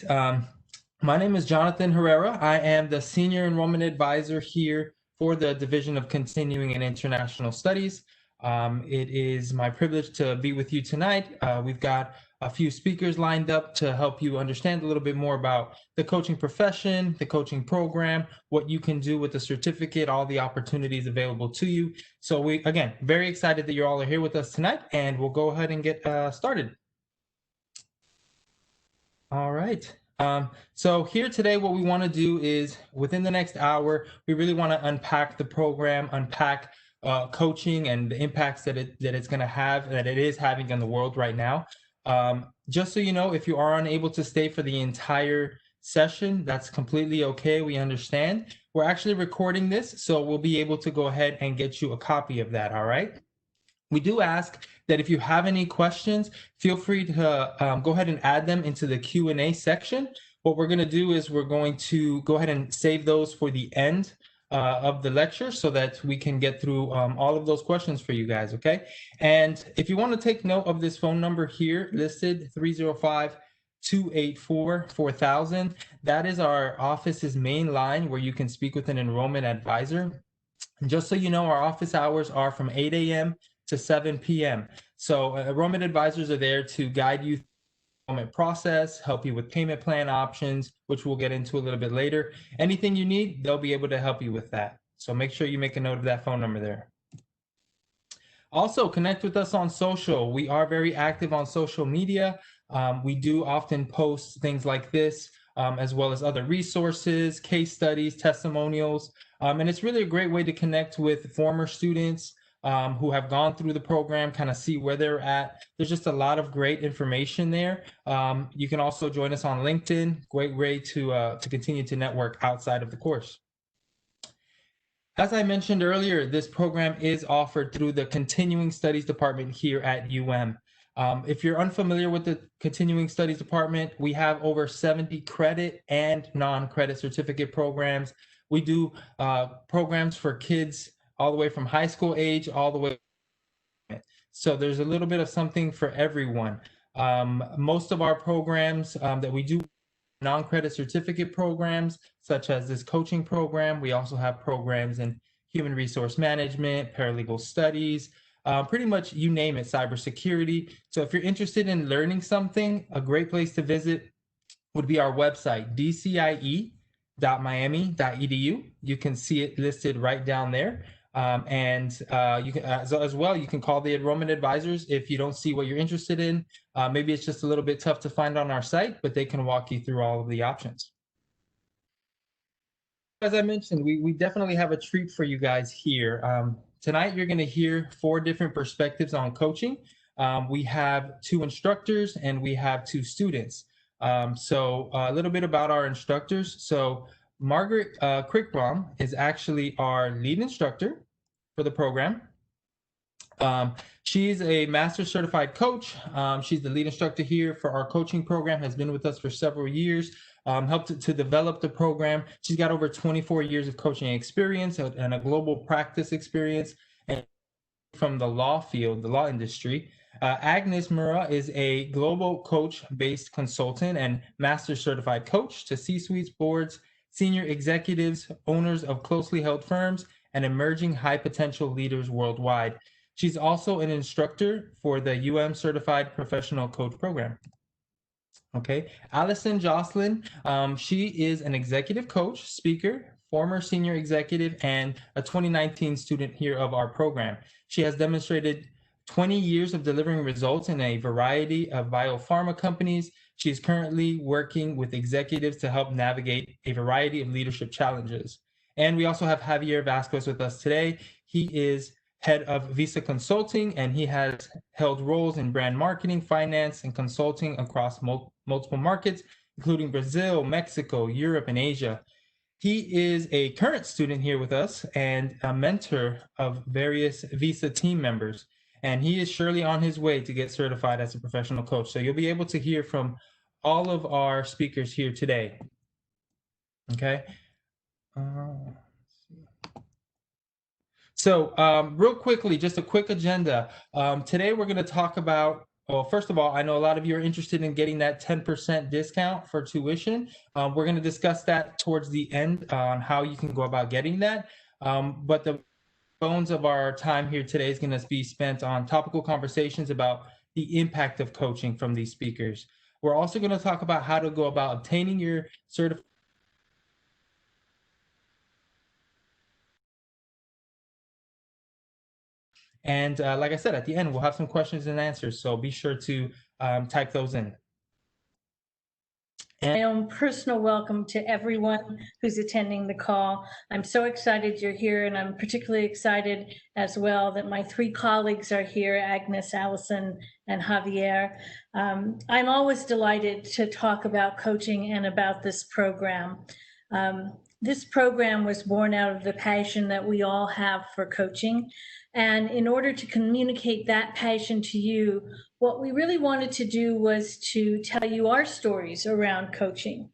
Um, my name is Jonathan Herrera. I am the Senior Enrollment Advisor here for the Division of Continuing and International Studies. It is my privilege to be with you tonight. We've got a few speakers lined up to help you understand a little bit more about the coaching profession, the coaching program, what you can do with the certificate, all the opportunities available to you. So again, very excited that you all are here with us tonight, and we'll go ahead and get started. All right. So here today, what we want to do is within the next hour, we really want to unpack the program, unpack coaching and the impacts that it's going to have, that it is having in the world right now. Just so you know, if you are unable to stay for the entire session, that's completely okay. We understand. We're actually recording this, so we'll be able to go ahead and get you a copy of that. All right. We do ask that if you have any questions, feel free to go ahead and add them into the Q&A section. What we're going to do is we're going to go ahead and save those for the end of the lecture so that we can get through all of those questions for you guys, okay? And if you want to take note of this phone number here listed, 305-284-4000, that is our office's main line where you can speak with an enrollment advisor. And just so you know, our office hours are from 8 a.m. to 7 p.m. So enrollment advisors are there to guide you through the enrollment process, help you with payment plan options, which we'll get into a little bit later. Anything you need, they'll be able to help you with that. So make sure you make a note of that phone number there. Also, connect with us on social. We are very active on social media. We do often post things like this, as well as other resources, case studies, testimonials. And it's really a great way to connect with former students who have gone through the program, kind of see where they're at. There's just a lot of great information there. You can also join us on LinkedIn. Great way to continue to network outside of the course. As I mentioned earlier, this program is offered through the Continuing Studies Department here at UM. If you're unfamiliar with the Continuing Studies Department, we have over 70 credit and non-credit certificate programs. We do programs for kids all the way from high school age all the way. So there's a little bit of something for everyone. Most of our programs that we do non-credit certificate programs, such as this coaching program. We also have programs in human resource management, paralegal studies, pretty much you name it, cybersecurity. So if you're interested in learning something, a great place to visit would be our website, dcie.miami.edu. You can see it listed right down there. And you can, as well, you can call the enrollment advisors if you don't see what you're interested in. Maybe it's just a little bit tough to find on our site, but they can walk you through all of the options. As I mentioned, we definitely have a treat for you guys here. Tonight, you're going to hear 4 different perspectives on coaching. We have 2 instructors and we have 2 students. So a little bit about our instructors. So Margaret Crickbaum is actually our lead instructor for the program. She's a master certified coach. She's the lead instructor here for our coaching program, has been with us for several years, helped to develop the program. She's got over 24 years of coaching experience and a global practice experience and from the law field, the law industry. Agnes Mura is a global coach-based consultant and master certified coach to C-suites, boards, senior executives, owners of closely held firms, and emerging high potential leaders worldwide. She's also an instructor for the UM Certified Professional Coach Program. Okay, Allison Jocelyn, she is an executive coach, speaker, former senior executive, and a 2019 student here of our program. She has demonstrated 20 years of delivering results in a variety of biopharma companies. She is currently working with executives to help navigate a variety of leadership challenges. And we also have Javier Vasquez with us today. He is head of Visa Consulting, and he has held roles in brand marketing, finance, and consulting across multiple markets, including Brazil, Mexico, Europe, and Asia. He is a current student here with us and a mentor of various Visa team members. And he is surely on his way to get certified as a professional coach. So you'll be able to hear from all of our speakers here today. Okay. So real quickly, just a quick agenda. Today we're going to talk about Well, first of all, I know a lot of you are interested in getting that 10% discount for tuition. We're going to discuss that towards the end on how you can go about getting that. But the bones of our time here today is going to be spent on topical conversations about the impact of coaching from these speakers. We're also going to talk about how to go about obtaining your certification. And like I said, at the end, we'll have some questions and answers. So be sure to type those in. My own personal welcome to everyone who's attending the call. I'm so excited you're here, and I'm particularly excited as well that my three colleagues are here, Agnes, Allison, and Javier. I'm always delighted to talk about coaching and about this program. This program was born out of the passion that we all have for coaching. And in order to communicate that passion to you, what we really wanted to do was to tell you our stories around coaching.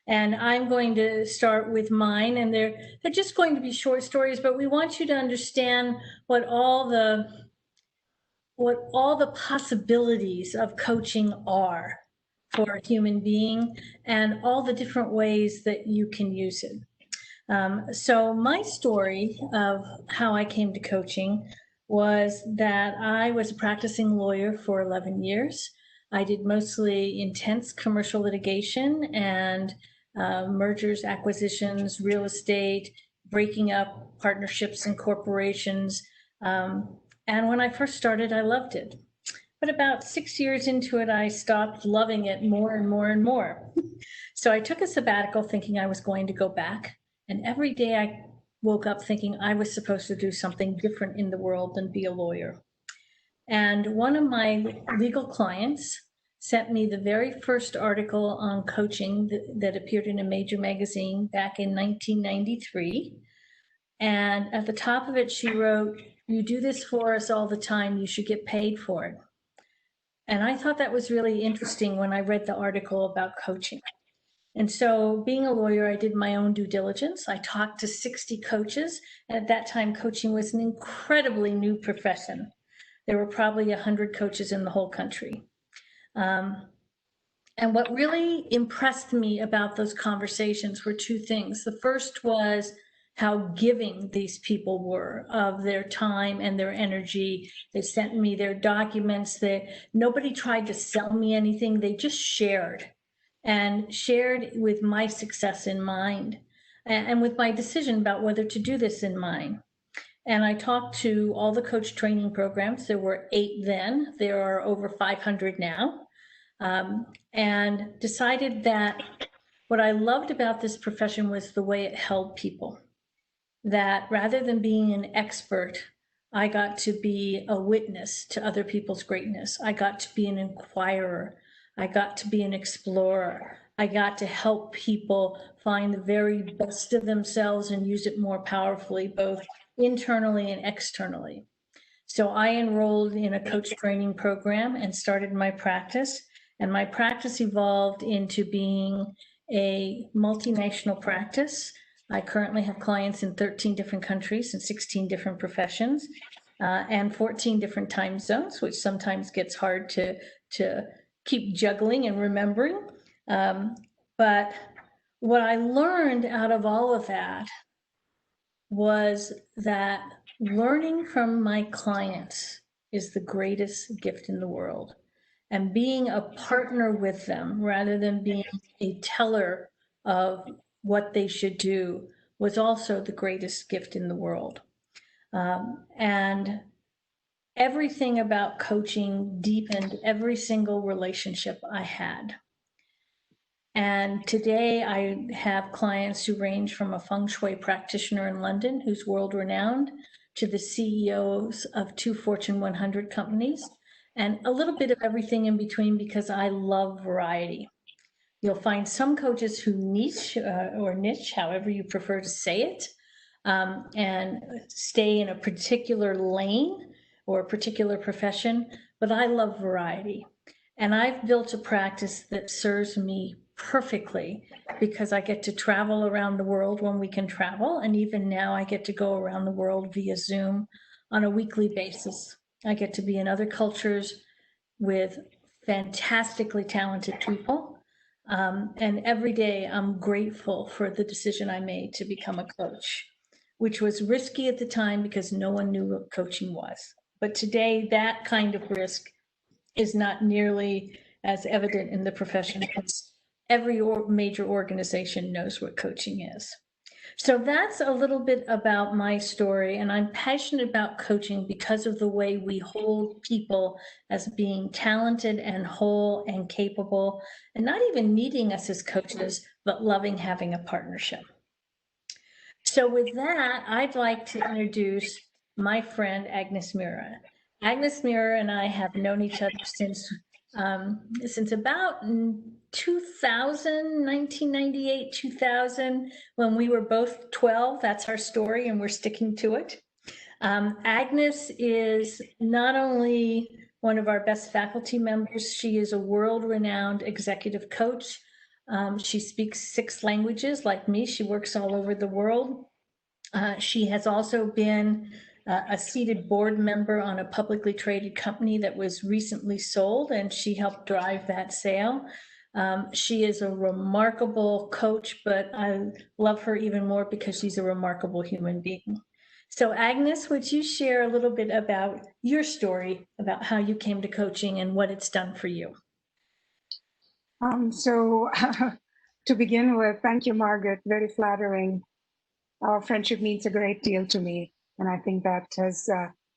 And I'm going to start with mine, and they're just going to be short stories, but we want you to understand what all the possibilities of coaching are for a human being and all the different ways that you can use it. So my story of how I came to coaching was that I was a practicing lawyer for 11 years. I did mostly intense commercial litigation and mergers, acquisitions, real estate, breaking up partnerships and corporations. And when I first started, I loved it. But about 6 years into it, I stopped loving it more and more and more. So I took a sabbatical thinking I was going to go back. And every day I woke up thinking I was supposed to do something different in the world than be a lawyer. And one of my legal clients sent me the very first article on coaching that appeared in a major magazine back in 1993. And at the top of it, she wrote, "You do this for us all the time. You should get paid for it." And I thought that was really interesting when I read the article about coaching. And so being a lawyer, I did my own due diligence. I talked to 60 coaches. And at that time, coaching was an incredibly new profession. There were probably 100 coaches in the whole country. And what really impressed me about those conversations were two things. The first was how giving these people were of their time and their energy. They sent me their documents. Nobody tried to sell me anything. They just shared. And shared with my success in mind and with my decision about whether to do this in mind. And I talked to all the coach training programs. There were 8 then. There are over 500 now. And decided that what I loved about this profession was the way it held people. That rather than being an expert, I got to be a witness to other people's greatness. I got to be an inquirer. I got to be an explorer. I got to help people find the very best of themselves and use it more powerfully, both internally and externally. So I enrolled in a coach training program and started my practice. And my practice evolved into being a multinational practice. I currently have clients in 13 different countries and 16 different professions and 14 different time zones, which sometimes gets hard to keep juggling and remembering. But what I learned out of all of that was that learning from my clients is the greatest gift in the world. And being a partner with them rather than being a teller of what they should do was also the greatest gift in the world. And everything about coaching deepened every single relationship I had. And today I have clients who range from a feng shui practitioner in London who's world renowned to the CEOs of 2 Fortune 100 companies and a little bit of everything in between because I love variety. You'll find some coaches who niche or niche, however you prefer to say it, and stay in a particular lane or a particular profession, but I love variety. And I've built a practice that serves me perfectly because I get to travel around the world when we can travel. And even now I get to go around the world via Zoom on a weekly basis. I get to be in other cultures, with fantastically talented people. And every day I'm grateful for the decision I made to become a coach, which was risky at the time because no one knew what coaching was. But today, that kind of risk is not nearly as evident in the profession because every major organization knows what coaching is. So that's a little bit about my story, and I'm passionate about coaching because of the way we hold people as being talented and whole and capable, and not even needing us as coaches, but loving having a partnership. So with that, I'd like to introduce my friend Agnes Mira. Agnes Mira and I have known each other since about 2000, 1998, 2000, when we were both 12. That's our story, and we're sticking to it. Agnes is not only one of our best faculty members, she is a world-renowned executive coach. She speaks 6 languages like me. She works all over the world. She has also been a seated board member on a publicly traded company that was recently sold, and she helped drive that sale. She is a remarkable coach, but I love her even more because she's a remarkable human being. So Agnes, would you share a little bit about your story, about how you came to coaching and what it's done for you? So to begin with, thank you, Margaret. Very flattering. Our friendship means a great deal to me, and I think that has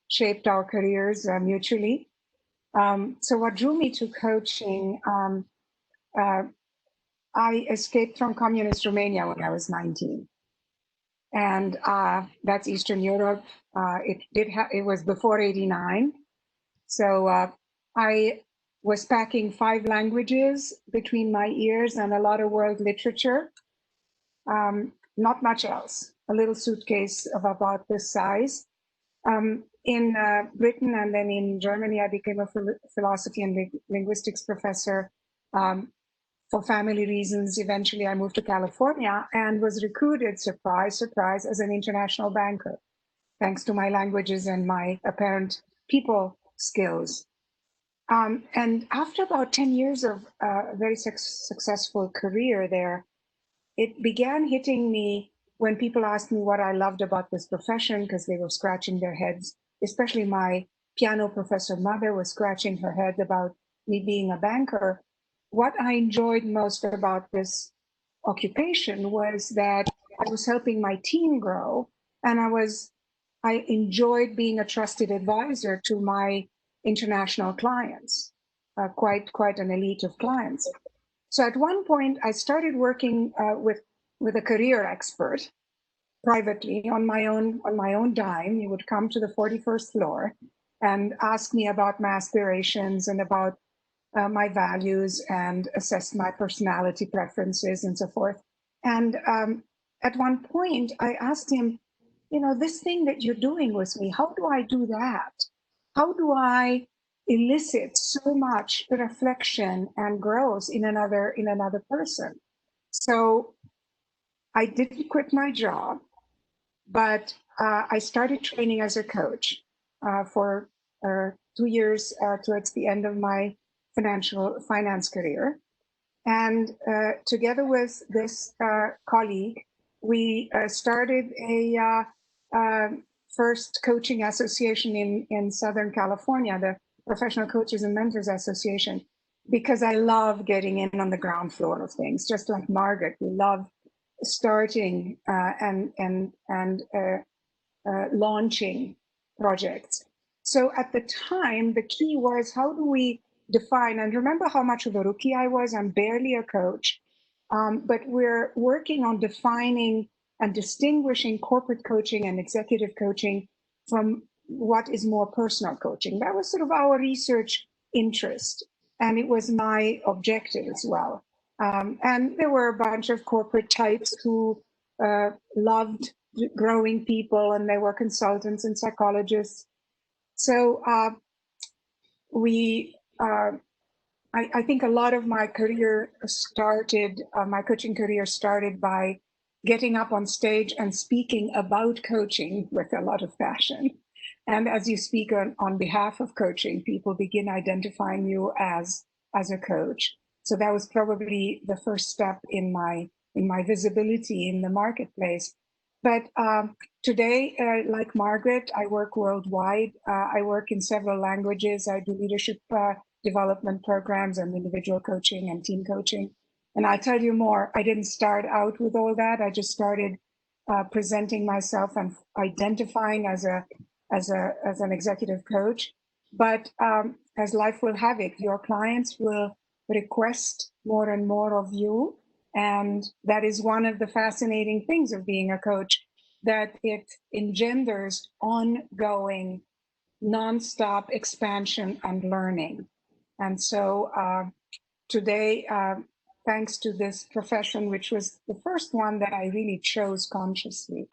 shaped our careers mutually. So what drew me to coaching, I escaped from communist Romania when I was 19. And that's Eastern Europe. It was before 89. So I was packing 5 languages between my ears and a lot of world literature. Not much else. A little suitcase of about this size. In Britain and then in Germany, I became a philosophy and linguistics professor. For family reasons, eventually I moved to California and was recruited, surprise, surprise, as an international banker, thanks to my languages and my apparent people skills. And after about 10 years of a very successful career there, it began hitting me when people asked me what I loved about this profession, because they were scratching their heads, especially my piano professor mother was scratching her head about me being a banker. What I enjoyed most about this occupation was that I was helping my team grow, and I enjoyed being a trusted advisor to my international clients, quite an elite of clients. So at one point, I started working with a career expert privately on my own dime. He would come to the 41st floor and ask me about my aspirations and about my values and assess my personality preferences and so forth. And at one point, I asked him, this thing that you're doing with me, how do I do that? How do I elicit so much reflection and growth in another person? So I didn't quit my job, but I started training as a coach for 2 years towards the end of my finance career. And together with this colleague, we started a first coaching association in Southern California, the Professional Coaches and Mentors Association, because I love getting in on the ground floor of things. Just like Margaret, we love starting and launching projects. So at the time, the key was, how do we define, and remember how much of a rookie I was? I'm barely a coach, but we're working on defining and distinguishing corporate coaching and executive coaching from what is more personal coaching. That was sort of our research interest, and it was my objective as well. And there were a bunch of corporate types who loved growing people, and they were consultants and psychologists. So I think a lot of my career started, my coaching career started by getting up on stage and speaking about coaching with a lot of passion. And as you speak on behalf of coaching, people begin identifying you as a coach. So that was probably the first step in my visibility in the marketplace. But today, like Margaret, I work worldwide. I work in several languages. I do leadership development programs and individual coaching and team coaching. And I'll tell you more. I didn't start out with all that. I just started presenting myself and identifying as an executive coach. But as life will have it, your clients will request more and more of you. And that is one of the fascinating things of being a coach, that it engenders ongoing, nonstop expansion and learning. And so today, thanks to this profession, which was the first one that I really chose consciously,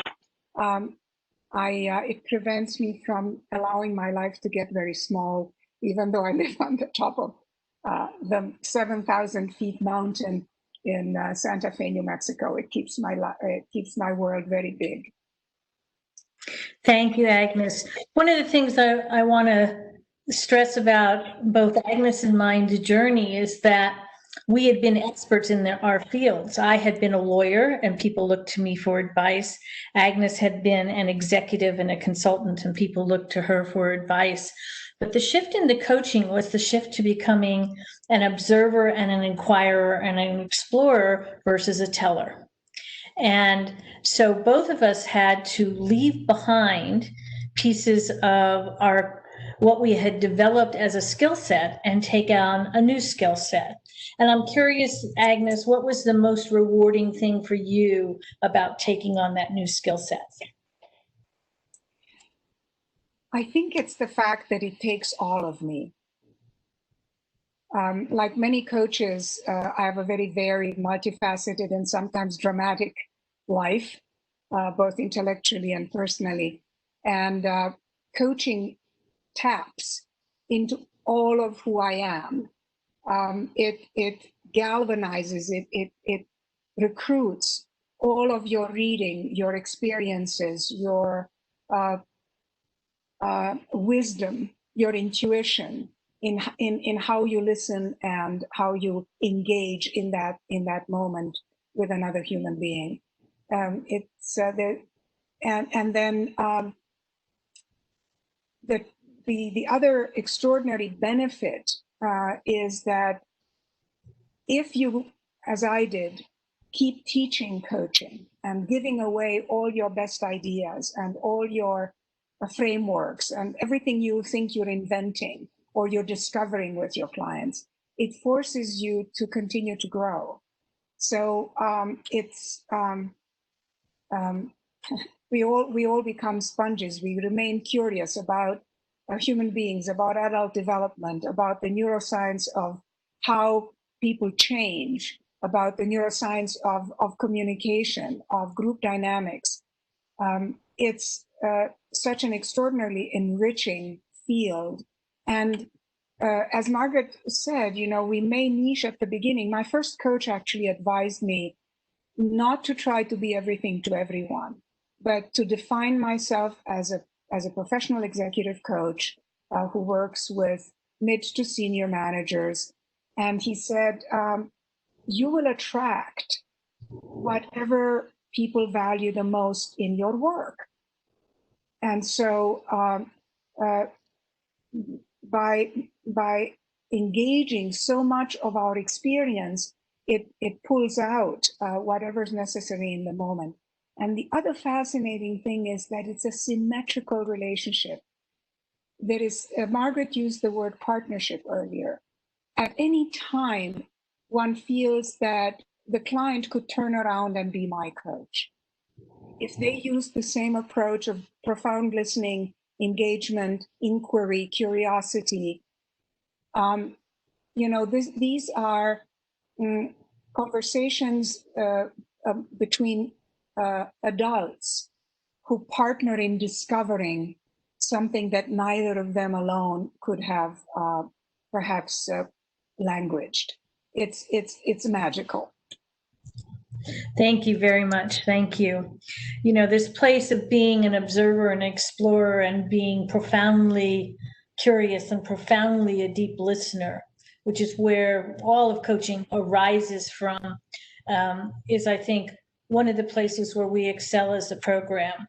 it prevents me from allowing my life to get very small, even though I live on the top of the 7,000 feet mountain in Santa Fe, New Mexico. It keeps my world very big. Thank you, Agnes. One of the things I want to stress about both Agnes and mine's journey is that we had been experts in our fields. I had been a lawyer and people looked to me for advice. Agnes had been an executive and a consultant and people looked to her for advice. But the shift into coaching was the shift to becoming an observer and an inquirer and an explorer versus a teller. And so both of us had to leave behind pieces of what we had developed as a skill set and take on a new skill set. And I'm curious, Agnes, what was the most rewarding thing for you about taking on that new skill set? I think it's the fact that it takes all of me. Like many coaches, I have a very varied, multifaceted, and sometimes dramatic life, both intellectually and personally. And coaching taps into all of who I am. It galvanizes, it recruits all of your reading, your experiences, your wisdom, your intuition in how you listen and how you engage in that moment with another human being. It's and then the other extraordinary benefit is that if you, as I did, keep teaching coaching and giving away all your best ideas and all your frameworks and everything you think you're inventing or you're discovering with your clients, it forces you to continue to grow. So we all become sponges. We remain curious about human beings, about adult development, about the neuroscience of how people change, about the neuroscience of communication, of group dynamics. It's such an extraordinarily enriching field. And as Margaret said, we may niche at the beginning. My first coach actually advised me not to try to be everything to everyone, but to define myself as a professional executive coach who works with mid to senior managers. And he said, you will attract whatever people value the most in your work. And so by engaging so much of our experience, it pulls out whatever's necessary in the moment. And the other fascinating thing is that it's a symmetrical relationship. There is, Margaret used the word partnership earlier. At any time, one feels that the client could turn around and be my coach. If they use the same approach of profound listening, engagement, inquiry, curiosity, these are conversations between adults who partner in discovering something that neither of them alone could have perhaps languaged. It's magical. Thank you very much. Thank you. You know, this place of being an observer and explorer and being profoundly curious and profoundly a deep listener, which is where all of coaching arises from, is, I think, one of the places where we excel as a program.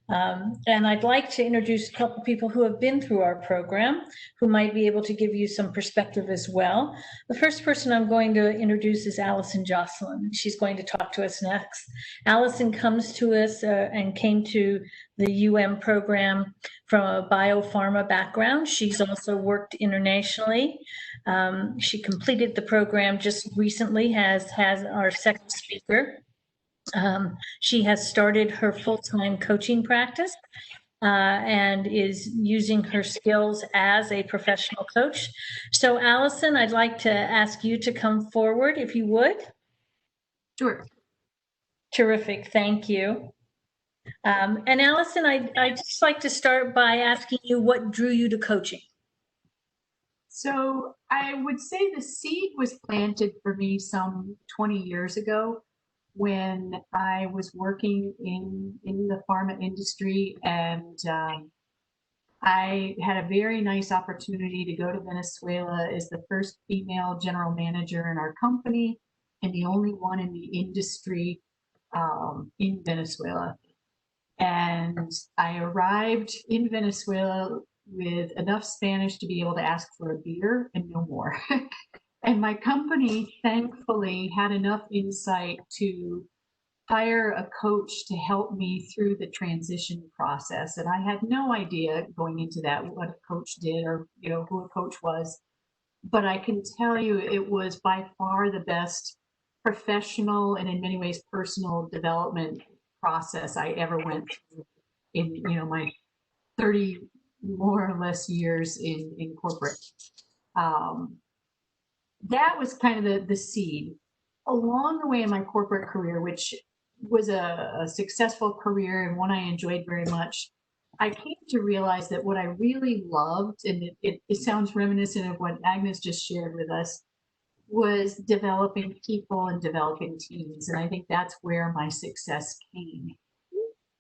And I'd like to introduce a couple people who have been through our program, who might be able to give you some perspective as well. The first person I'm going to introduce is Allison Jocelyn. She's going to talk to us next. Allison comes to us and came to the program from a biopharma background. She's also worked internationally. She completed the program just recently, has our second speaker. She has started her full-time coaching practice and is using her skills as a professional coach. So Allison, I'd like to ask you to come forward if you would. Sure. Terrific, thank you. And Allison, I'd just like to start by asking you what drew you to coaching? So I would say the seed was planted for me some 20 years ago when I was working in the pharma industry, and I had a very nice opportunity to go to Venezuela as the first female general manager in our company and the only one in the industry in Venezuela. And I arrived in Venezuela with enough Spanish to be able to ask for a beer and no more. And my company, thankfully, had enough insight to hire a coach to help me through the transition process. And I had no idea going into that what a coach did or who a coach was. But I can tell you it was by far the best professional and in many ways personal development process I ever went through in my 30 more or less years in corporate. That was kind of the seed. Along the way in my corporate career, which was a successful career and one I enjoyed very much, I came to realize that what I really loved, and it sounds reminiscent of what Agnes just shared with us, was developing people and developing teams. And I think that's where my success came.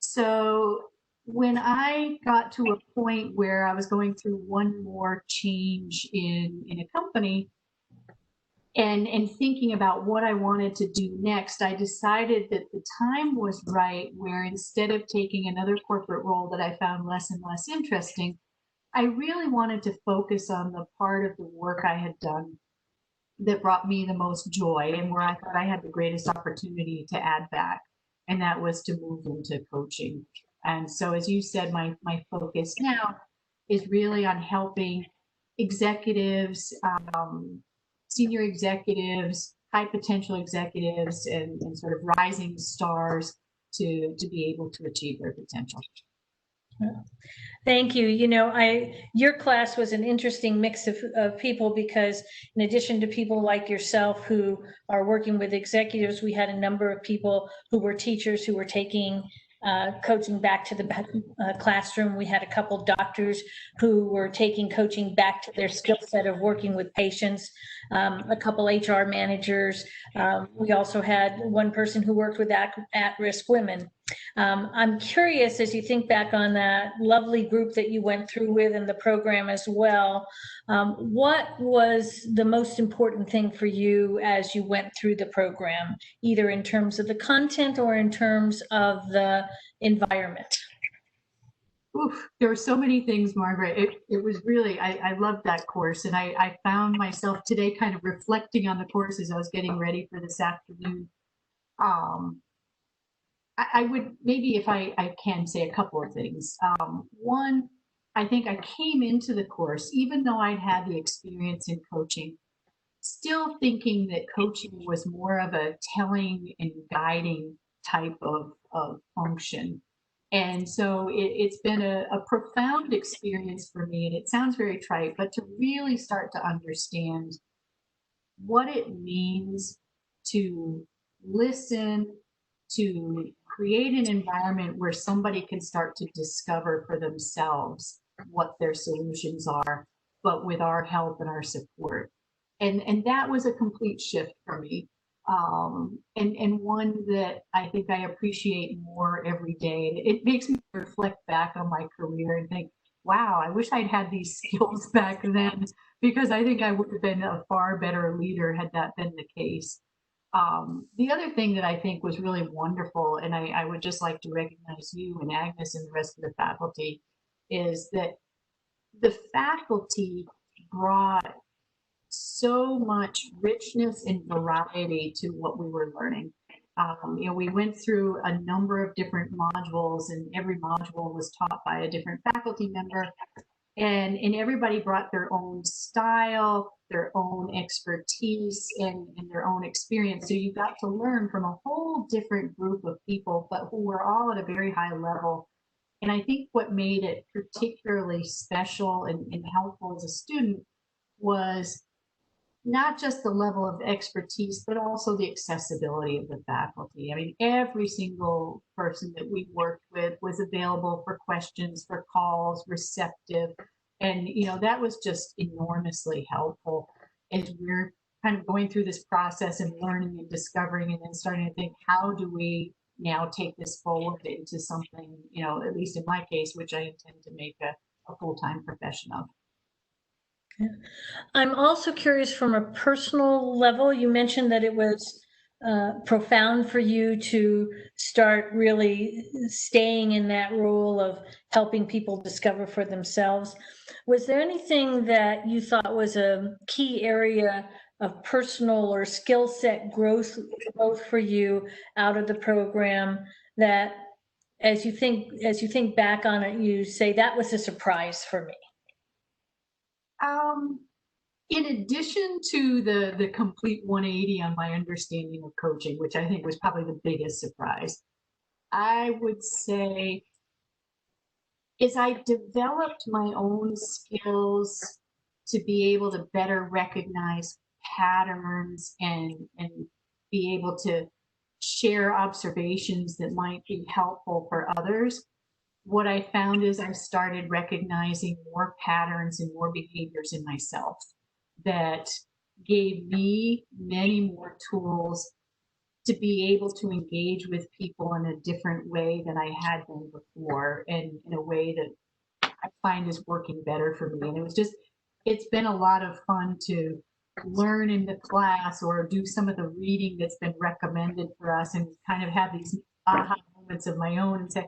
So when I got to a point where I was going through one more change in a company, and thinking about what I wanted to do next, I decided that the time was right where instead of taking another corporate role that I found less and less interesting, I really wanted to focus on the part of the work I had done that brought me the most joy and where I thought I had the greatest opportunity to add back. And that was to move into coaching. And so, as you said, my focus now is really on helping executives, senior executives, high potential executives, and sort of rising stars to be able to achieve their potential. Thank you. Your class was an interesting mix of people because in addition to people like yourself who are working with executives, we had a number of people who were teachers who were taking coaching back to the classroom. We had a couple doctors who were taking coaching back to their skill set of working with patients, a couple HR managers. We also had one person who worked with at-risk women. I'm curious, as you think back on that lovely group that you went through with in the program as well, what was the most important thing for you as you went through the program, either in terms of the content or in terms of the environment? Oof, there were so many things, Margaret. It was really, I loved that course. And I found myself today kind of reflecting on the course as I was getting ready for this afternoon. I would maybe, if I can, say a couple of things. One, I think I came into the course, even though I'd had the experience in coaching, still thinking that coaching was more of a telling and guiding type of function. And so it's been a profound experience for me. And it sounds very trite, but to really start to understand what it means to listen, to create an environment where somebody can start to discover for themselves what their solutions are, but with our help and our support. And that was a complete shift for me. and one that I think I appreciate more every day. It makes me reflect back on my career and think, wow, I wish I'd had these skills back then, because I think I would have been a far better leader had that been the case. The other thing that I think was really wonderful, and I would just like to recognize you and Agnes and the rest of the faculty, is that the faculty brought so much richness and variety to what we were learning. We went through a number of different modules, and every module was taught by a different faculty member. And everybody brought their own style, their own expertise, and their own experience. So you got to learn from a whole different group of people, but who were all at a very high level. And I think what made it particularly special and helpful as a student was not just the level of expertise, but also the accessibility of the faculty. I mean, every single person that we worked with was available for questions, for calls, receptive. And, that was just enormously helpful as we're kind of going through this process and learning and discovering, and then starting to think, how do we now take this forward into something, at least in my case, which I intend to make a full-time profession of. I'm also curious from a personal level. You mentioned that it was profound for you to start really staying in that role of helping people discover for themselves. Was there anything that you thought was a key area of personal or skill set growth for you out of the program that, as you think back on it, you say that was a surprise for me? In addition to the complete 180 on my understanding of coaching, which I think was probably the biggest surprise, I would say is I developed my own skills to be able to better recognize patterns and be able to share observations that might be helpful for others. What I found is I started recognizing more patterns and more behaviors in myself that gave me many more tools to be able to engage with people in a different way than I had been before, and in a way that I find is working better for me. And it's been a lot of fun to learn in the class or do some of the reading that's been recommended for us, and kind of have these aha moments of my own and say,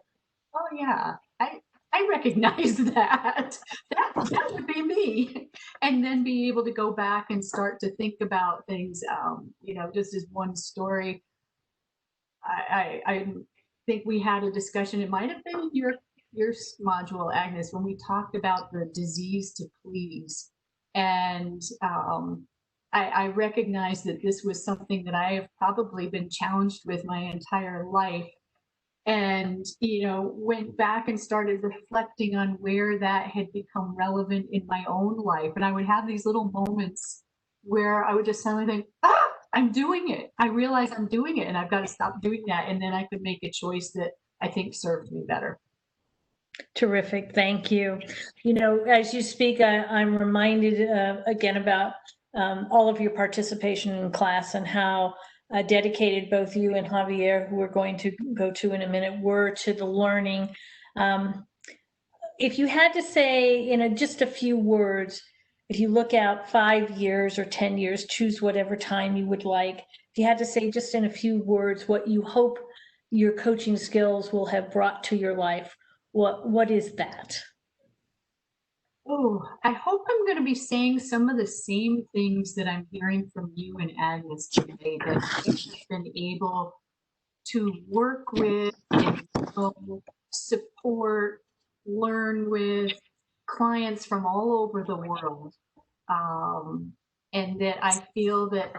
oh yeah, I recognize that. That would be me. And then be able to go back and start to think about things, just as one story. I think we had a discussion, it might have been in your module, Agnes, when we talked about the disease to please. And I recognize that this was something that I have probably been challenged with my entire life. And, went back and started reflecting on where that had become relevant in my own life. And I would have these little moments where I would just suddenly think, I'm doing it. I realize I'm doing it, and I've got to stop doing that. And then I could make a choice that I think served me better. Terrific. Thank you. As you speak, I'm reminded again about all of your participation in class and how dedicated both you and Javier, who we're going to go to in a minute, were to the learning. If you had to say in just a few words, if you look out 5 years or 10 years, choose whatever time you would like. If you had to say just in a few words what you hope your coaching skills will have brought to your life, what is that? Oh, I hope I'm going to be saying some of the same things that I'm hearing from you and Agnes today, that I've been able to work with and support, learn with clients from all over the world. And that I feel that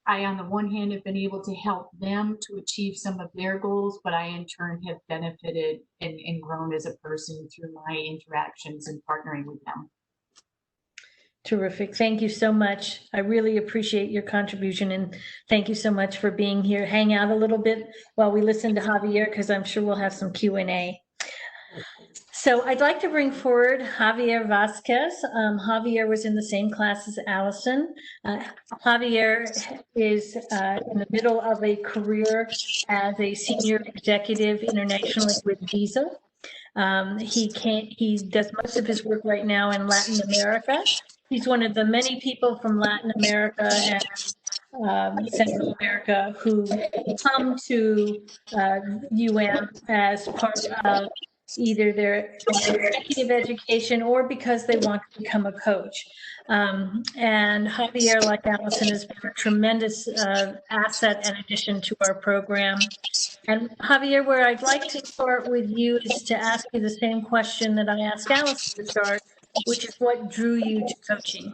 I, on the one hand, have been able to help them to achieve some of their goals, but I in turn have benefited and grown as a person through my interactions and partnering with them. Terrific. Thank you so much. I really appreciate your contribution, and thank you so much for being here. Hang out a little bit while we listen to Javier, because I'm sure we'll have some Q&A. So I'd like to bring forward Javier Vasquez. Javier was in the same class as Allison. Javier is in the middle of a career as a senior executive internationally with Visa. He does most of his work right now in Latin America. He's one of the many people from Latin America and Central America who come to as part of either their executive education or because they want to become a coach. And Javier, like Allison, has been a tremendous asset and addition to our program. And Javier, where I'd like to start with you is to ask you the same question that I asked Allison to start, which is what drew you to coaching?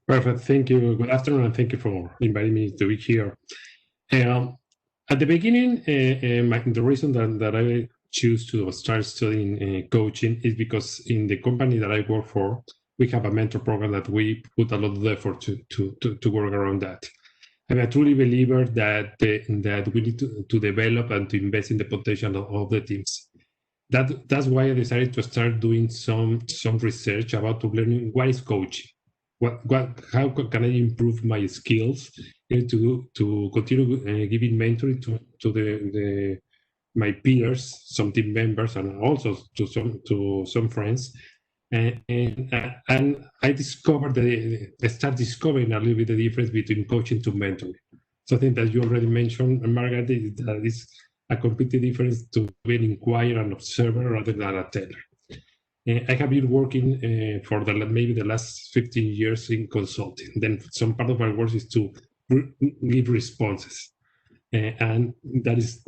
Perfect. Thank you. Good afternoon, and thank you for inviting me to be here. At the beginning, the reason that I choose to start studying coaching is because in the company that I work for, we have a mentor program that we put a lot of effort to work around that. I'm a truly believer that we need to develop and to invest in the potential of the teams. That's why I decided to start doing some research about learning what is coaching. How can I improve my skills to continue giving mentoring to my peers, some team members, and also to some friends. And I discovered I start discovering a little bit the difference between coaching to mentoring. Something that you already mentioned, Margaret, that is a completely difference to being an inquirer and observer rather than a teller. I have been working for maybe the last 15 years in consulting. Then some part of my work is to give responses. And that is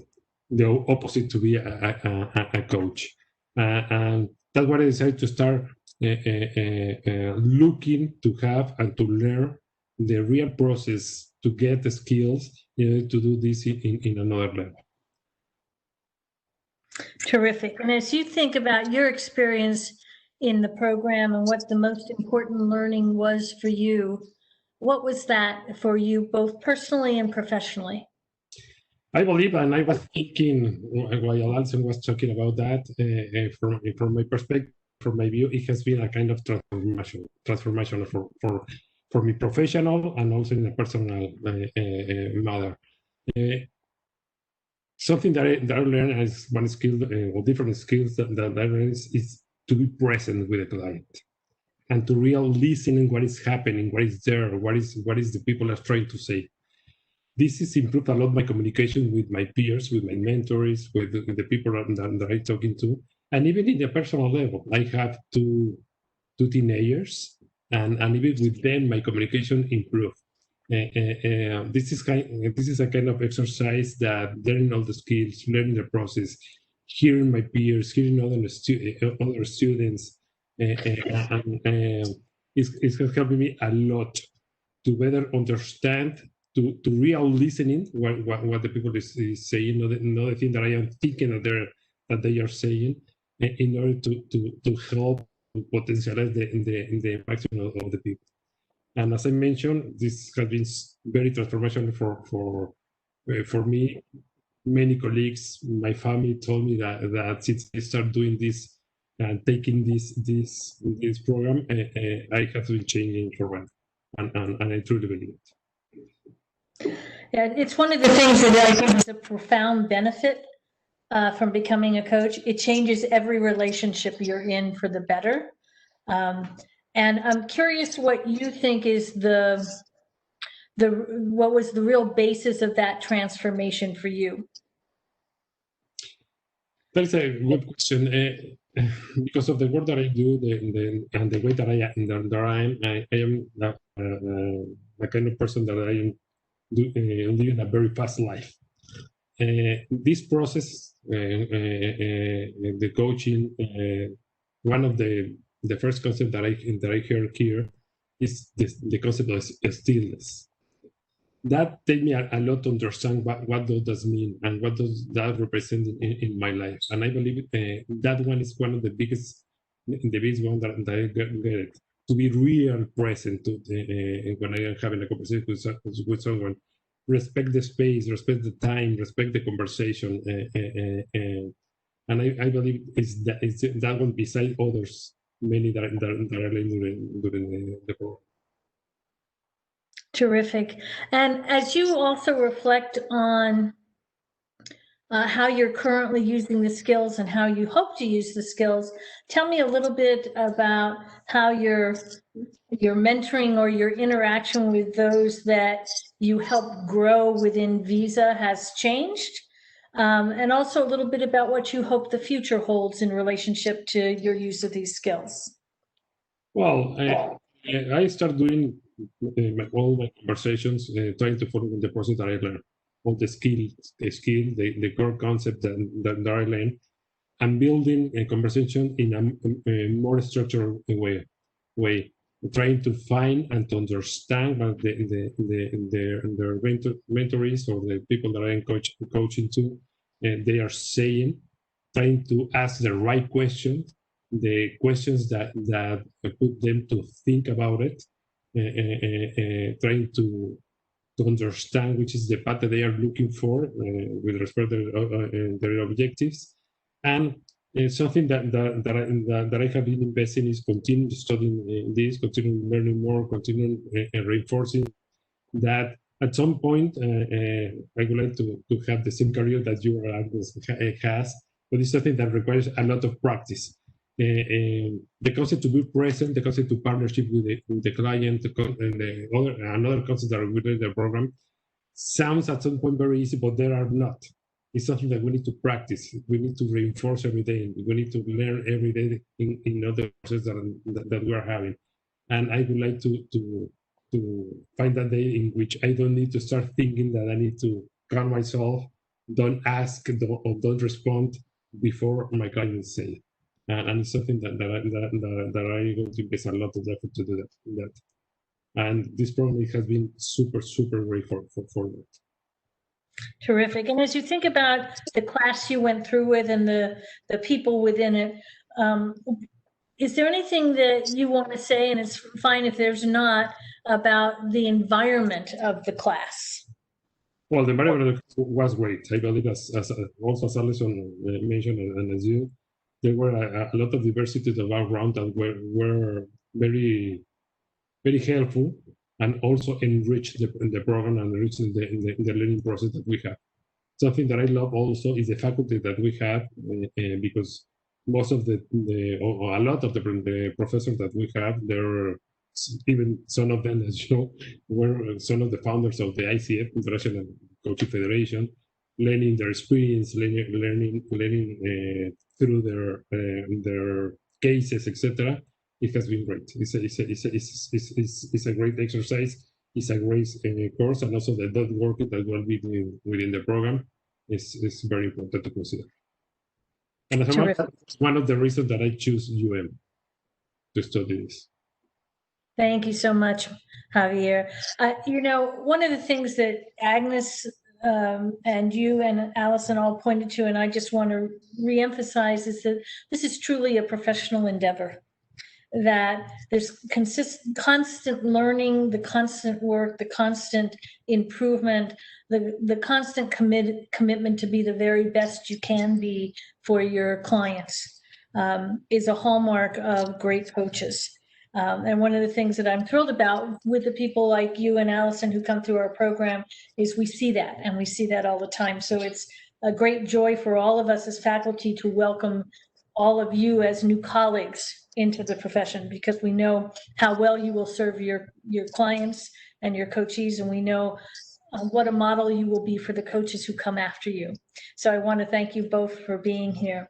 the opposite to be a coach. And that's why I decided to start looking to have and to learn the real process to get the skills to do this in another level. Terrific. And as you think about your experience in the program and what the most important learning was for you, what was that for you both personally and professionally? I believe, and I was thinking while Alison was talking about that, from my perspective, from my view, it has been a kind of transformation for me professional and also in a personal matter. Something that I learned as one skill or different skills that I learned is to be present with the client and to real listening what is happening, what is there, what is the people are trying to say. This has improved a lot my communication with my peers, with my mentors, with the people that I'm talking to, and even in the personal level. I have two teenagers, and even with them, my communication improved. This is a kind of exercise that learning all the skills, learning the process, hearing my peers, hearing other students, it's helping me a lot to better understand, to real listening what the people is saying, not the thing that I am thinking that they are saying, in order to help potentialize the maximum of the people. And as I mentioned, this has been very transformational for me. Many colleagues, my family told me that since I started doing this and taking this program, I have been changing for one, and I truly believe it. Yeah, it's one of the things that I think is a profound benefit from becoming a coach. It changes every relationship you're in for the better. And I'm curious what you think is what was the real basis of that transformation for you? That's a good question. Because of the work that I do, and the way that I am the kind of person that I am living a very fast life. This process, the coaching, one of the first concept that I heard here is the concept of stillness. That takes me a lot to understand what does that mean and what does that represent in my life. And I believe that one is one of the biggest one that I get to be real present when I am having a conversation with someone. Respect the space, respect the time, respect the conversation, And I believe it's that one beside others, many that are learning during the program. Terrific. And as you also reflect on how you're currently using the skills and how you hope to use the skills, tell me a little bit about how your mentoring or your interaction with those that you help grow within Visa has changed, and also a little bit about what you hope the future holds in relationship to your use of these skills. Well, I start doing all my conversations, trying to follow the process that I learned, all the the core concept that I learned, and building a conversation in a more structured way, trying to find and to understand what their mentorees or the people that I am coaching to, they are saying, trying to ask the right questions, the questions that put them to think about it, trying to understand which is the path that they are looking for with respect to their objectives. And something that I have been investing is continue studying this, continue learning more, continue reinforcing that. At some point, I would like to have the same career that your Agnes has, but it's something that requires a lot of practice. The concept to be present, the concept to partnership with the client, and another concept that within the program sounds at some point very easy, but there are not. It's something that we need to practice. We need to reinforce every day. We need to learn every day in other processes that we are having. And I would like to find that day in which I don't need to start thinking that I need to calm myself, don't ask, or don't respond before my clients say. And it's something that I going to invest a lot of effort to do that. And this program has been super great for that. Terrific. And as you think about the class you went through with and the people within it, is there anything that you want to say, and it's fine if there's not, about the environment of the class? Well, the environment was great. I believe, as Alison mentioned, and as you, there were a lot of diversity of background that were very helpful, and also enriched the program and enriched the learning process that we have. Something that I love also is the faculty that we have, because most of or a lot of the professors that we have, they're even some of them, as you know, were some of the founders of the ICF, International Coaching Federation, learning their experience, learning through their cases, etc. It has been great. It's a great exercise. It's a great course, and also the work that will be doing within the program is very important to consider. And as one of the reasons that I choose to study this. Thank you so much, Javier. One of the things that Agnes and you and Allison all pointed to, and I just want to reemphasize, is that this is truly a professional endeavor, that there's constant learning, the constant work, the constant improvement, the constant commitment to be the very best you can be for your clients is a hallmark of great coaches. And one of the things that I'm thrilled about with the people like you and Allison who come through our program is we see that, and we see that all the time. So it's a great joy for all of us as faculty to welcome all of you as new colleagues into the profession, because we know how well you will serve your clients and your coachees, and we know what a model you will be for the coaches who come after you. So I want to thank you both for being here.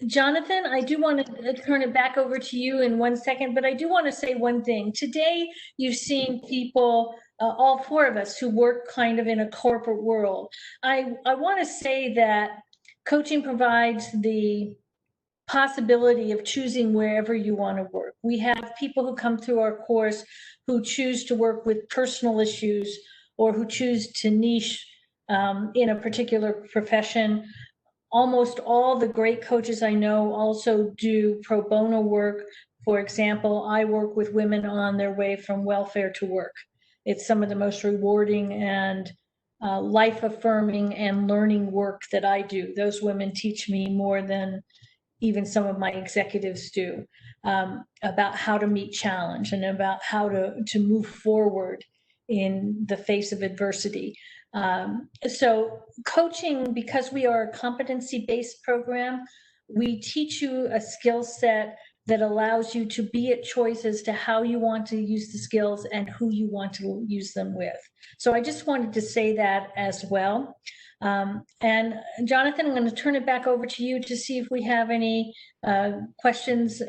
Jonathan, I do want to turn it back over to you in 1 second, but I do want to say one thing. Today, you've seen people, all four of us, who work kind of in a corporate world. I want to say that coaching provides the possibility of choosing wherever you want to work. We have people who come through our course who choose to work with personal issues or who choose to niche in a particular profession. Almost all the great coaches I know also do pro bono work. For example, I work with women on their way from welfare to work. It's some of the most rewarding and life affirming and learning work that I do. Those women teach me more than even some of my executives do, about how to meet challenge and about how to move forward in the face of adversity. So coaching, because we are a competency-based program, we teach you a skill set that allows you to be at choice as to how you want to use the skills and who you want to use them with. So I just wanted to say that as well. And Jonathan, I'm going to turn it back over to you to see if we have any questions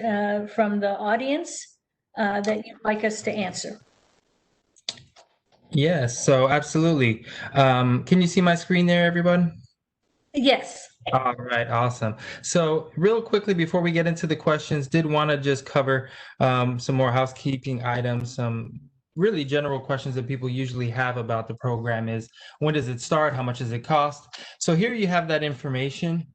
from the audience that you'd like us to answer. Yes, so absolutely. Can you see my screen there, everyone? Yes. All right, awesome. So real quickly, before we get into the questions, did want to just cover some more housekeeping items, some really general questions that people usually have about the program is, when does it start? How much does it cost? So here you have that information.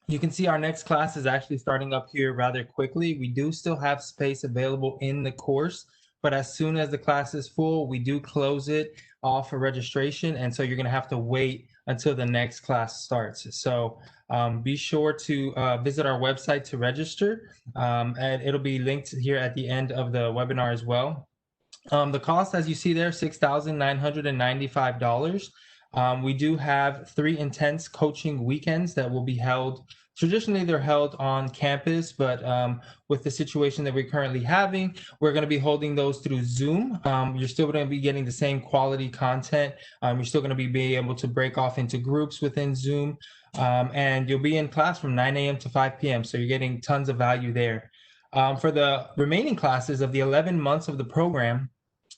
You can see our next class is actually starting up here rather quickly. We do still have space available in the course, but as soon as the class is full, we do close it off for registration. And so you're going to have to wait until the next class starts. So be sure to visit our website to register, and it'll be linked here at the end of the webinar as well. The cost, as you see there, $6,995. We do have 3 intense coaching weekends that will be held. Traditionally, they're held on campus, but with the situation that we're currently having, we're going to be holding those through Zoom. You're still going to be getting the same quality content. You're still going to be able to break off into groups within Zoom, and you'll be in class from 9 a.m. to 5 p.m. So you're getting tons of value there. For the remaining classes of the 11 months of the program,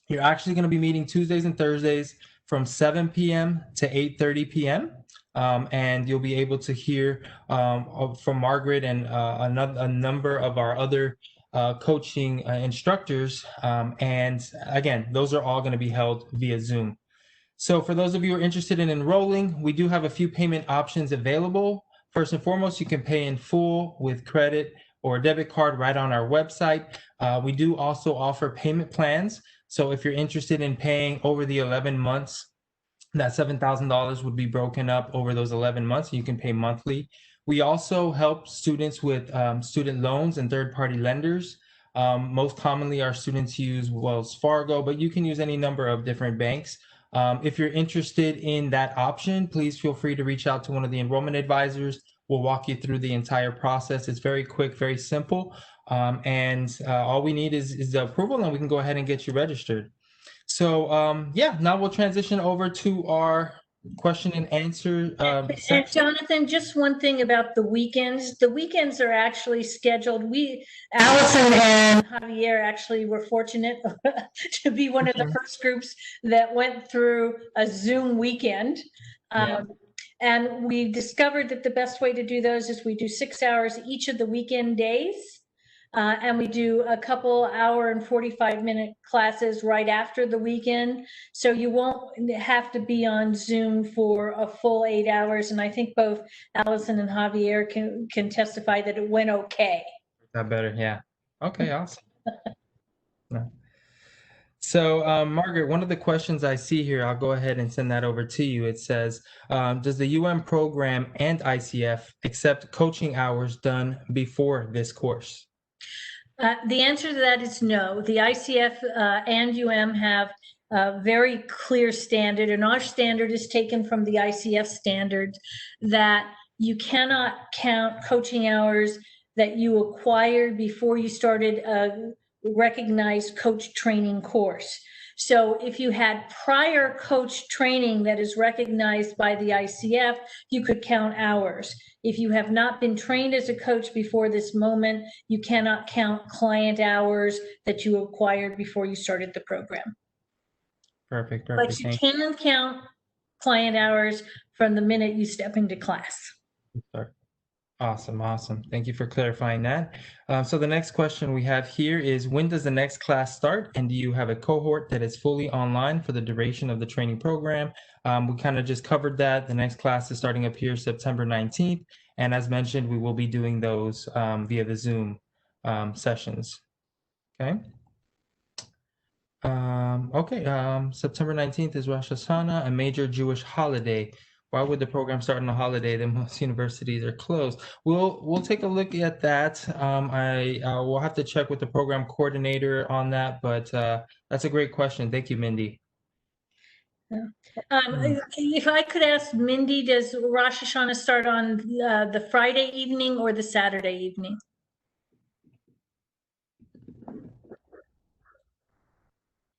you're actually going to be meeting Tuesdays and Thursdays from 7 p.m. to 8:30 p.m. And you'll be able to hear from Margaret and a number of our other coaching instructors. And again, those are all going to be held via Zoom. So for those of you who are interested in enrolling, we do have a few payment options available. First and foremost, you can pay in full with credit or debit card right on our website. We do also offer payment plans. So if you're interested in paying over the 11 months, that $7,000 would be broken up over those 11 months. You can pay monthly. We also help students with student loans and third-party lenders. Most commonly, our students use Wells Fargo, but you can use any number of different banks. If you're interested in that option, please feel free to reach out to one of the enrollment advisors. We'll walk you through the entire process. It's very quick, very simple. And all we need is the approval, and we can go ahead and get you registered. So yeah, now we'll transition over to our question and answer And Jonathan, just one thing about the weekends. The weekends are actually scheduled. Allison and Javier actually were fortunate to be one of the first groups that went through a Zoom weekend. And we discovered that the best way to do those is we do 6 hours each of the weekend days. And we do a couple hour and 45-minute classes right after the weekend. So you won't have to be on Zoom for a full 8 hours. And I think both Allison and Javier can testify that it went okay. Got better, yeah. Okay, awesome. So Margaret, one of the questions I see here, I'll go ahead and send that over to you. It says, does the UM program and ICF accept coaching hours done before this course? The answer to that is no. The ICF and UM have a very clear standard, and our standard is taken from the ICF standard, that you cannot count coaching hours that you acquired before you started a recognized coach training course. So if you had prior coach training that is recognized by the ICF, you could count hours. If you have not been trained as a coach before this moment, you cannot count client hours that you acquired before you started the program. Perfect. But you can count client hours from the minute you step into class. Awesome. Thank you for clarifying that. So the next question we have here is, when does the next class start? And do you have a cohort that is fully online for the duration of the training program? We kind of just covered that. The next class is starting up here September 19th. And as mentioned, we will be doing those via the Zoom sessions. Okay. Okay. September 19th is Rosh Hashanah, a major Jewish holiday. Why would the program start on a holiday? Then most universities are closed. We'll take a look at that. I will have to check with the program coordinator on that, but that's a great question. Thank you, Mindy. If I could ask Mindy, does Rosh Hashanah start on the Friday evening or the Saturday evening?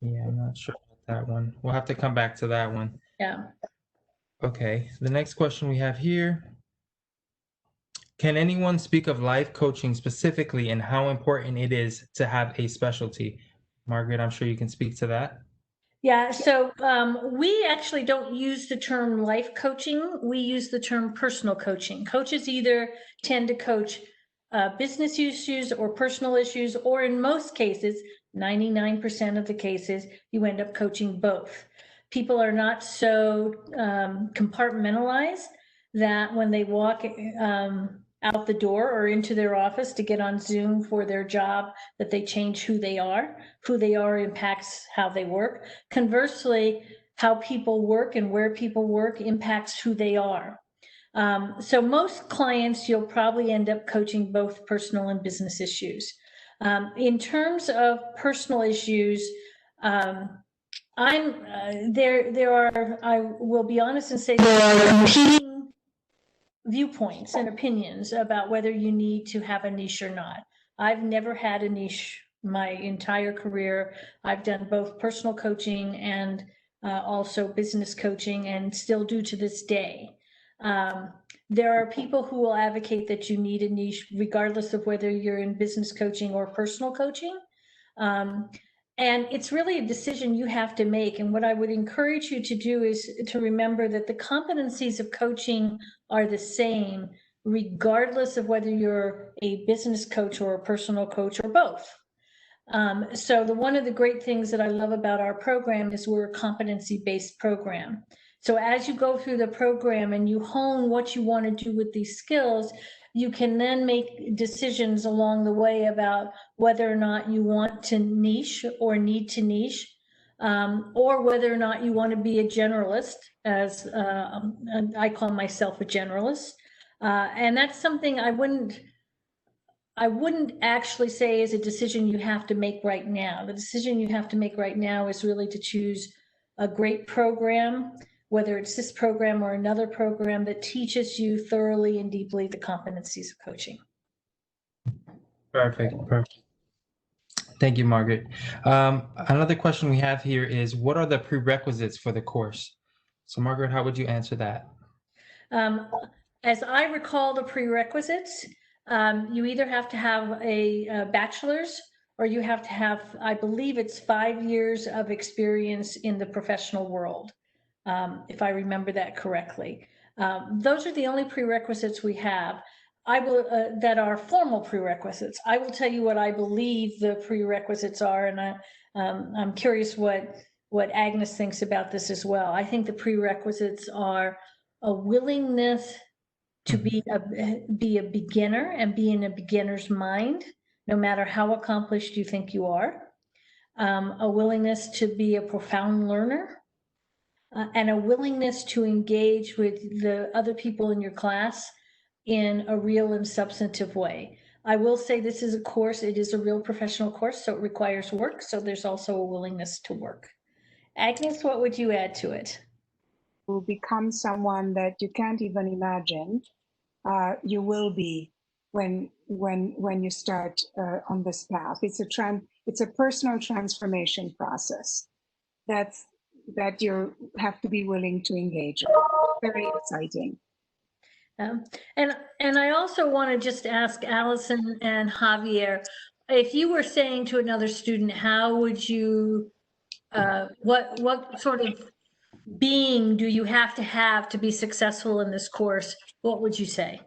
Yeah, I'm not sure about that one. We'll have to come back to that one. Yeah. Okay, the next question we have here. Can anyone speak of life coaching specifically and how important it is to have a specialty? Margaret, I'm sure you can speak to that. Yeah, so we actually don't use the term life coaching. We use the term personal coaching. Coaches either tend to coach business issues or personal issues, or in most cases, 99% of the cases, you end up coaching both. People are not so compartmentalized that when they walk out the door or into their office to get on Zoom for their job, that they change who they are. Who they are impacts how they work. Conversely, how people work and where people work impacts who they are. So most clients, you'll probably end up coaching both personal and business issues. In terms of personal issues, I will be honest and say there are competing viewpoints and opinions about whether you need to have a niche or not. I've never had a niche my entire career. I've done both personal coaching and also business coaching, and still do to this day. There are people who will advocate that you need a niche regardless of whether you're in business coaching or personal coaching. And it's really a decision you have to make. And what I would encourage you to do is to remember that the competencies of coaching are the same, regardless of whether you're a business coach or a personal coach or both. So one of the great things that I love about our program is we're a competency-based program. So as you go through the program and you hone what you want to do with these skills, you can then make decisions along the way about whether or not you want to niche or need to niche, or whether or not you want to be a generalist, as I call myself a generalist. And that's something I wouldn't actually say is a decision you have to make right now. The decision you have to make right now is really to choose a great program, whether it's this program or another program that teaches you thoroughly and deeply the competencies of coaching. Perfect. Thank you, Margaret. Another question we have here is, what are the prerequisites for the course? So Margaret, how would you answer that? As I recall the prerequisites, you either have to have a bachelor's or you have to have, I believe it's 5 years of experience in the professional world, if I remember that correctly. Those are the only prerequisites we have. That are formal prerequisites. I will tell you what I believe the prerequisites are, and I'm curious what Agnes thinks about this as well. I think the prerequisites are a willingness to be a beginner and be in a beginner's mind, no matter how accomplished you think you are. A willingness to be a profound learner, and a willingness to engage with the other people in your class in a real and substantive way. I will say this is a course, it is a real professional course, so it requires work. So there's also a willingness to work. Agnes, what would you add to it? To become someone that you can't even imagine you will be when you start on this path. It's a personal transformation process that you have to be willing to engage in. Very exciting. And I also want to just ask Allison and Javier, if you were saying to another student, how would you, what sort of being do you have to be successful in this course? What would you say?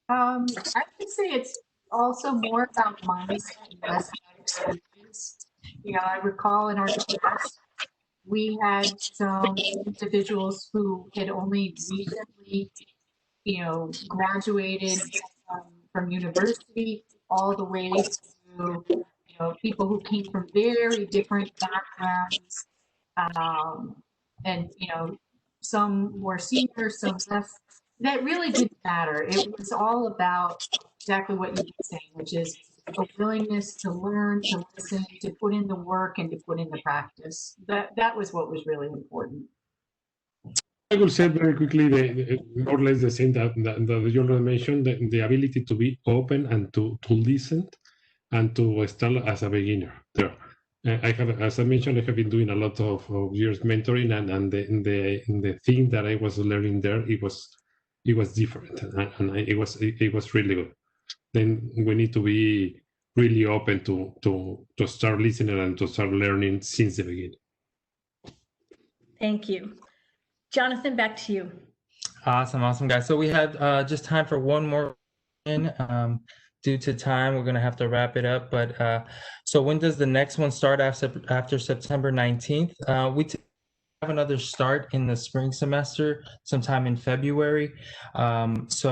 I would say it's also more about mindset and less about experience. I recall in our class, we had some individuals who had only recently, graduated from university all the way to, people who came from very different backgrounds, and some more senior, some less. That really didn't matter. It was all about exactly what you were saying, which is a willingness to learn, to listen, to put in the work, and to put in the practice. That was what was really important. I will say very quickly, more or less the same that you already mentioned, the ability to be open and to listen and to start as a beginner there. I have, as I mentioned, I have been doing a lot of years mentoring, and the thing that I was learning there, it was different, and it was really good. Then we need to be really open to start listening and to start learning since the beginning. Thank you. Jonathan, back to you. Awesome, guys. So we have just time for one more. Due to time, we're going to have to wrap it up. But so when does the next one start after September 19th? We have another start in the spring semester sometime in February. That's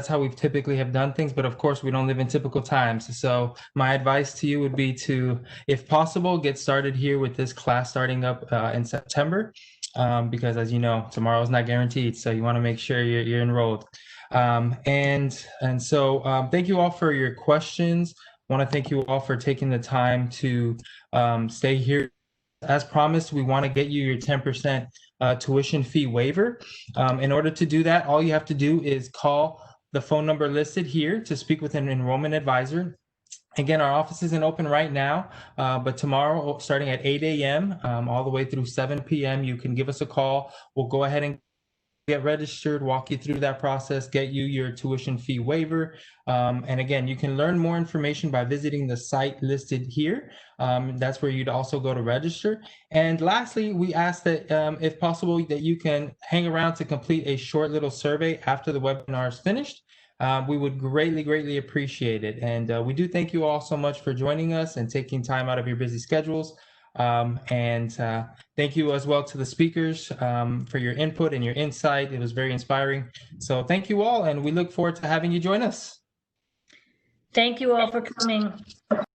how we typically have done things. But of course, we don't live in typical times. So my advice to you would be to, if possible, get started here with this class starting up in September. Because as you know, tomorrow is not guaranteed. So you want to make sure you're enrolled. So thank you all for your questions. I want to thank you all for taking the time to stay here. As promised, we want to get you your 10% tuition fee waiver. In order to do that, all you have to do is call the phone number listed here to speak with an enrollment advisor. Again, our office isn't open right now, but tomorrow, starting at 8 a.m. All the way through 7 p.m., you can give us a call. We'll go ahead and get registered, walk you through that process, get you your tuition fee waiver. And again, you can learn more information by visiting the site listed here. That's where you'd also go to register. And lastly, we ask that if possible, that you can hang around to complete a short little survey after the webinar is finished. We would greatly appreciate it. And we do thank you all so much for joining us and taking time out of your busy schedules. Thank you as well to the speakers for your input and your insight. It was very inspiring. So thank you all, and we look forward to having you join us. Thank you all for coming.